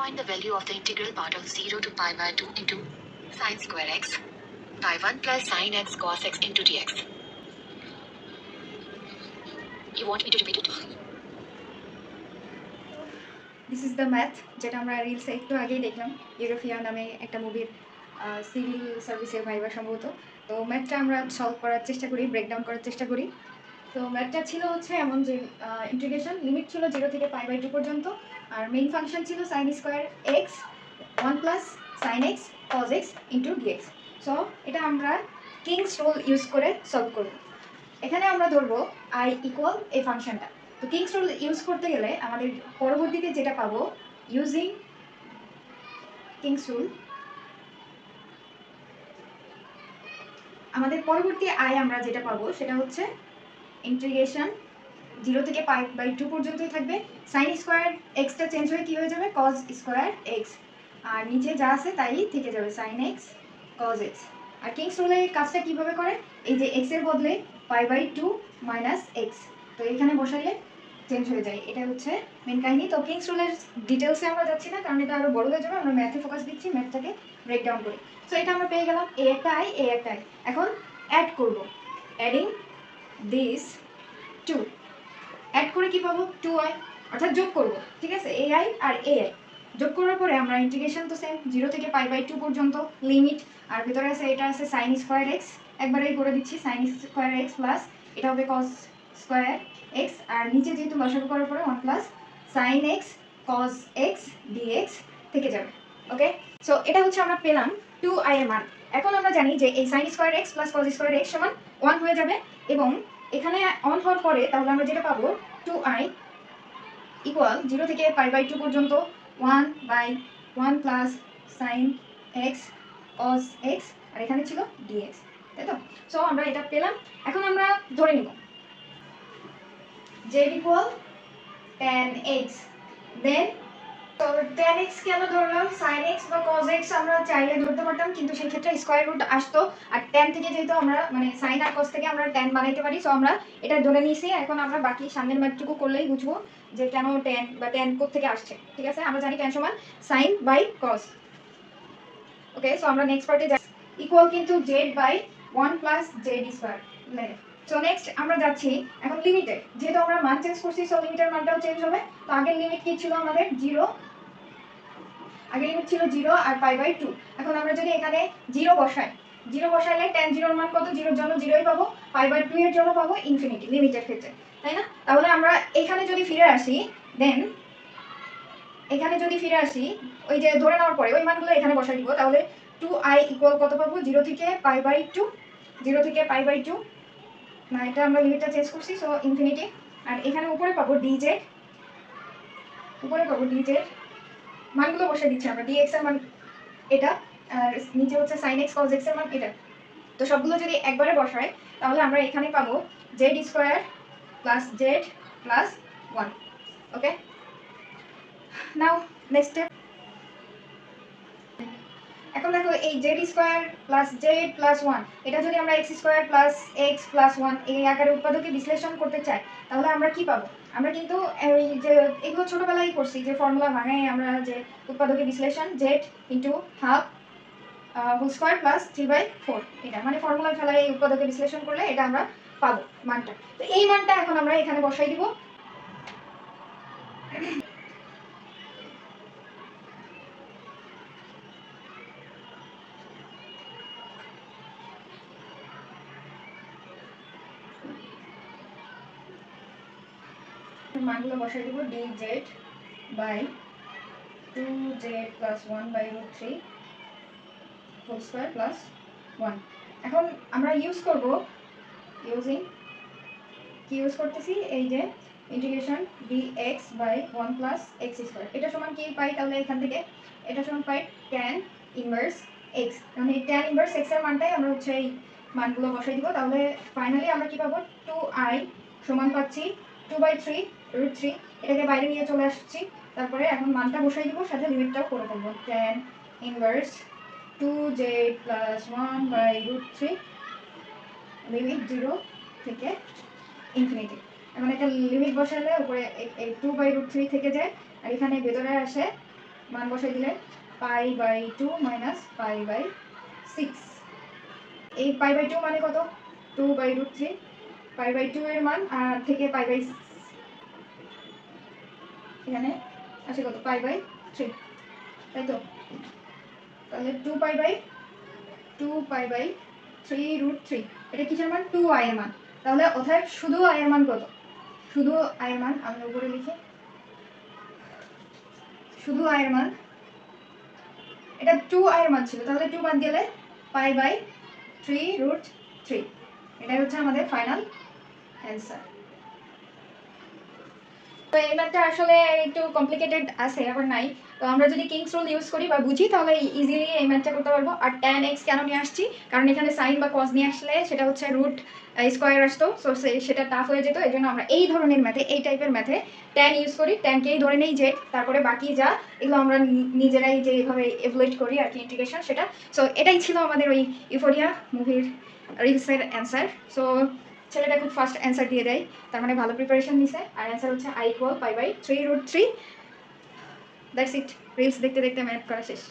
Find the value of the integral part of 0 to pi by 2 into sine square x by 1 plus sine x cos x into dx. You want me to repeat it? This is the math, যেটা আমরা রিলসে একটু আগেই দেখলাম। ইউরোপিয়া নামে একটা মুভির civil সার্ভিসের ভাইবা সম্ভবত। তো ম্যাথটা আমরা সলভ করার চেষ্টা করি, ব্রেকডাউন করার চেষ্টা করি। তো ম্যাথটা ছিল হচ্ছে এমন যে ইন্টিগ্রেশন লিমিট ছিল 0 থেকে পাই বাই 2 পর্যন্ত, আর মেইন ফাংশন ছিল sine square X 1 plus sine X cos X into dx. So এটা আমরা কিংস রুল ইউজ করে সলভ করব। এখানে আমরা ধরবো আই ইকুয়াল এই ফাংশনটা। তো কিংস রুল ইউজ করতে গেলে আমাদের পরবর্তীতে যেটা পাবো, ইউজিং কিংস রুল, আমাদের পরবর্তী আই আমরা যেটা পাবো সেটা হচ্ছে ইন্টিগ্রেশন 0 থেকে পাই বাই 2 পর্যন্তই থাকবে। সাইন স্কোয়ার এক্সটা চেঞ্জ হয়ে কী হয়ে যাবে, কজ স্কোয়ার এক্স, আর নিচে যা আছে তাই থেকে যাবে সাইন এক্স কজ এক্স। আর কিংস রুলের কাজটা কীভাবে করে, এই যে এক্সের বদলে পাই বাই 2 মাইনাস এক্স, তো এখানে বসাইলে চেঞ্জ হয়ে যায়। এটা হচ্ছে মেন কাহিনী। তো কিংস রুলের ডিটেলসে আমরা যাচ্ছি না, কারণ এটা আরও বড় হয়ে যাবে। আমরা ম্যাথে ফোকাস দিচ্ছি, ম্যাথটাকে ব্রেকডাউন করি। সো এটা আমরা পেয়ে গেলাম এ একটা আই, এ একটা আই। এখন অ্যাড করব, অ্যাডিং দিস টু, অ্যাড করে কি পাবো, 2i, অর্থাৎ যোগ করব। ঠিক আছে, ai আর ai যোগ করার পরে আমরা ইন্টিগ্রেশন তো সেম 0 থেকে পাই বাই 2 পর্যন্ত লিমিট, আর ভিতরে আছে এটা আছে সাইন স্কোয়ার এক্স, একবারেই করে দিচ্ছি সাইন স্কোয়ার এক্স প্লাস এটা হবে কস স্কোয়ার এক্স, আর নিচে যেহেতু লসাগু করার পরে 1 plus sine X cos x dx থেকে যাবে। ওকে, সো এটা হচ্ছে আমরা পেলাম 2i এর মান। এখন আমরা জানি যে এই sign square x plus cos square x সমান 1 হয়ে যাবে, এবং এখানে অন হওয়ার পরে তাহলে আমরা যেটা পাবো 2i ইকুয়াল 0 থেকে পাই বাই 2 পর্যন্ত 1 by 1 plus sine X cos X, আর এখানে ছিল ডিএক্স, তাই তো? সো আমরা এটা পেলাম। এখন আমরা ধরে নিব z ইকুয়াল tan x, দেন তো tan x কেন ধরলাম, sin x বা cos x আমরা চাইলে ধরতে পারতাম, কিন্তু সেই ক্ষেত্রে স্কয়ার রুট আসতো, আর tan থেকে যেহেতু আমরা মানে sin আর cos থেকে আমরা tan বানাইতে পারি, সো আমরা এটা ধরে নিয়েছি। এখন আমরা বাকি সামনের ম্যাথটুকু করলেই বুঝবো যে কেন tan বা tan কোথা থেকে আসছে। ঠিক আছে, আমরা জানি tan সমান sin by cos। Okay, so আমরা নেক্সট পার্টে যাই। ইকুয়াল কিন্তু z by 1 plus z square. So next আমরা যাচ্ছি এখন লিমিটে, যেহেতু আমরা মান চেঞ্জ করছি, সো লিমিটের মানটাও চেঞ্জ হবে। তো আগের লিমিট কি ছিল আমাদের 0, আগের লিমিট ছিল 0 আর পাই বাই 2। এখন আমরা যদি এখানে 0 বসাই, 0 বসাইলে tan 0 এর মান কত, 0 এর জন্য 0ই পাবো, পাই বাই 2 এর জন্য পাবো ইনফিনিটি লিমিটের ক্ষেত্রে, তাই না? তাহলে আমরা এখানে যদি ফিরে আসি, দেন এখানে যদি ফিরে আসি, ওই যে ধরে নেওয়ার পরে ওই মানগুলো এখানে বসাই দিব, তাহলে 2i ইকুয়াল কত পাবো, 0 থেকে পাই বাই 2, 0 থেকে পাই বাই 2, না এটা আমরা লিমিটটা চেঞ্জ করছি, সো ইনফিনিটি। আর এখানে উপরে পাবো dz, উপরে পাবো dz, মানগুলো বসে দিচ্ছি আমরা, dx এর মান এটা, আর নিচে হচ্ছে sin x cos x এর মান এটা। তো সবগুলো যদি একবারে বসাই, তাহলে আমরা এখানে পাবো z square plus z plus 1। ওকে, নাও নেক্সট স্টেপ। এখন দেখো এই z square plus z plus 1, এটা যদি আমরা x square plus x plus 1 এই আকারে উৎপাদকে বিশ্লেষণ করতে চাই, তাহলে আমরা কি পাবো? আমরা কিন্তু এই যে এগুলো ছোটবেলায় করছি, যে ফর্মুলা ভাঙাই আমরা যে উৎপাদকে বিশ্লেষণ z into half whole square plus 3/4, এটা মানে ফর্মুলা ফেলায় এই উৎপাদকে বিশ্লেষণ করলে এটা আমরা পাবো মানটা। তো এই মানটা এখন আমরা এখানে বসাই দিব। মানগুলো বসাই দিব, dz by 2z plus 1/√3 whole square plus 1। এখন আমরা ইউজ করব, ইউজিং কি ইউজ করতেছি, এই যে integration dx by 1 plus x square, এটা সমান কি পাই, তাহলে এখান থেকে এটা সমান পাই tan ইনভার্স x, মানে tan ইনভার্স x এর মানটাই আমরা হচ্ছে এই মানগুলো বসাই দিব। তাহলে ফাইনালি আমরা কি পাবো, 2i সমান পাচ্ছি 2/3√3, এটাকে বাইরে নিয়ে চলে আসছি। তারপরে এখন মানটা বসাই দিব, সাথে লিমিটটাও করে ফেলবো, tan inverse 2z plus 1/√3 limit 0 থেকে ইনফিনিটি। এখন একটা লিমিট বসালে উপরে এই 2/√3 থেকে যায়, আর এখানে ভেতরে আসে মান বসাই দিলে π/2 মাইনাস π/6। এই π/2 মানে কত? 2/√3। π/2 এর মান আর থেকে এখানে আসে কত? π/3, তাই তো? তাহলে 2π/3√3, এটা কিসের মান? 2i এর মান। তাহলে অতএব শুধু i এর মান কত? শুধু i এর মান আমি উপরে লিখি, শুধু i এর মান, এটা 2i এর মান ছিল, তাহলে 2 বাদ গেলে π/3√3, এটাই হচ্ছে আমাদের ফাইনাল অ্যান্সার। তো এই ম্যাথটা আসলে একটু কমপ্লিকেটেড আছে, আবার নাই। তো আমরা যদি কিংস রুল ইউজ করি বা বুঝি তাহলে ইজিলি এই ম্যাথটা করতে পারবো। আর tan x কেন নিয়ে আসছি? কারণ এখানে সাইন বা কজ নিয়ে আসলে সেটা হচ্ছে রুট স্কোয়ার আসতো, সো সেটা টাফ হয়ে যেত। এই জন্য আমরা এই ধরনের ম্যাথে, এই টাইপের ম্যাথে tan ইউজ করি। ট্যানকেই ধরে নেই যে, তারপরে বাকি যা এগুলো আমরা নিজেরাই যেভাবে এভুয়েট করি আর কি, ইন্টিগ্রেশন সেটা। সো এটাই ছিল আমাদের ওই ইউফোরিয়া মুভির রিলসের অ্যান্সার। সো ছেলেটা খুব ফার্স্ট অ্যান্সার দিয়ে দেয়, তার মানে ভালো প্রিপারেশন নিছে। আর অ্যান্সার হচ্ছে i = π/3√3। That's it. রিলস দেখতে দেখতে ম্যাথ করা শেষ।